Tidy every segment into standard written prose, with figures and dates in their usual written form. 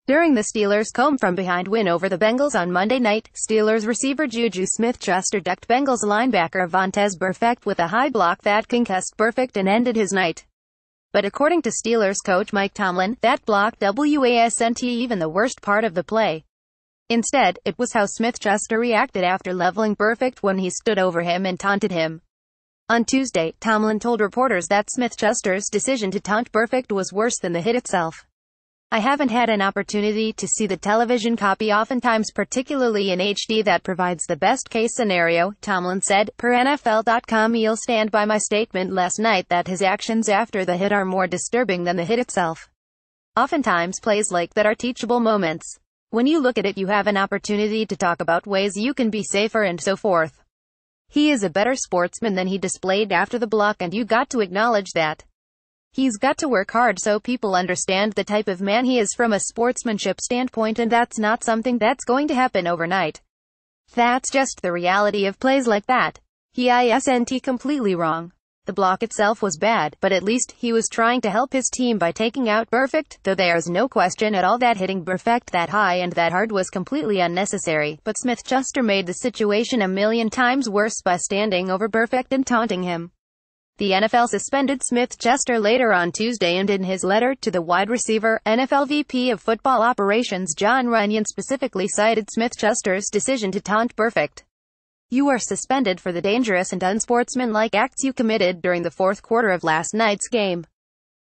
During the Steelers' come-from-behind win over the Bengals on Monday night, Steelers receiver JuJu Smit schuster decked Bengals linebacker vontaze burfict with a high block that concussed burfict and ended his night. But according to Steelers coach Mike Tomlin, that block wasn't even the worst part of the play. Instead, it was how Smit schuster reacted after leveling burfict when he stood over him and taunted him. On Tuesday, Tomlin told reporters that Smit schuster's decision to taunt burfict was worse than the hit itself. "I haven't had an opportunity to see the television copy, oftentimes particularly in HD, that provides the best case scenario," Tomlin said. Per NFL.com, he'll stand by my statement last night that his actions after the hit are more disturbing than the hit itself. Oftentimes plays like that are teachable moments. When you look at it, you have an opportunity to talk about ways you can be safer and so forth. He is a better sportsman than he displayed after the block, and you got to acknowledge that. He's got to work hard so people understand the type of man he is from a sportsmanship standpoint, and that's not something that's going to happen overnight. That's just the reality of plays like that. He isn't completely wrong. The block itself was bad, but at least he was trying to help his team by taking out burfict, though there's no question at all that hitting burfict that high and that hard was completely unnecessary. But Smit schuster made the situation a million times worse by standing over burfict and taunting him. The NFL suspended Smit schuster later on Tuesday, and in his letter to the wide receiver, NFL VP of Football Operations Jon Runyan specifically cited Smit schuster's decision to taunt burfict. "You are suspended for the dangerous and unsportsmanlike acts you committed during the fourth quarter of last night's game.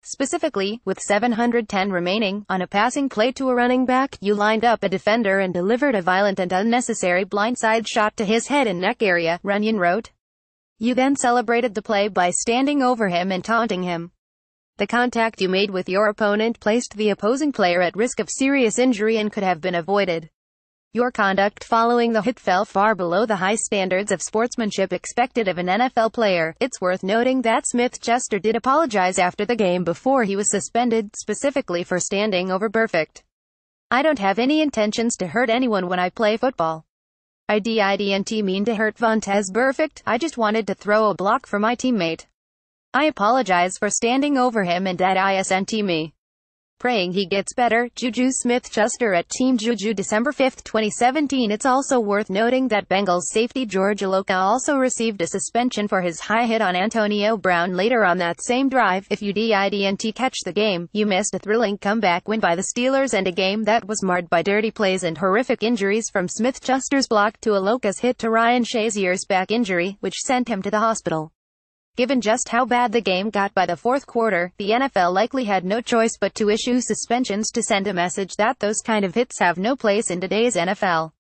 Specifically, with 7:10 remaining, on a passing play to a running back, you lined up a defender and delivered a violent and unnecessary blindside shot to his head and neck area," Runyan wrote. "You then celebrated the play by standing over him and taunting him. The contact you made with your opponent placed the opposing player at risk of serious injury and could have been avoided. Your conduct following the hit fell far below the high standards of sportsmanship expected of an NFL player." It's worth noting that Smit schuster did apologize after the game before he was suspended, specifically for standing over burfict. "I don't have any intentions to hurt anyone when I play football. I didn't mean to hurt vontaze burfict. I just wanted to throw a block for my teammate. I apologize for standing over him, and that isn't me. Praying he gets better." JuJu Smit schuster at Team JuJu December 5, 2017. It's also worth noting that Bengals safety George Iloka also received a suspension for his high hit on Antonio Brown later on that same drive. If you didn't catch the game, you missed a thrilling comeback win by the Steelers and a game that was marred by dirty plays and horrific injuries, from Smit schuster's block to Iloka's hit to Ryan Shazier's back injury, which sent him to the hospital. Given just how bad the game got by the fourth quarter, the NFL likely had no choice but to issue suspensions to send a message that those kind of hits have no place in today's NFL.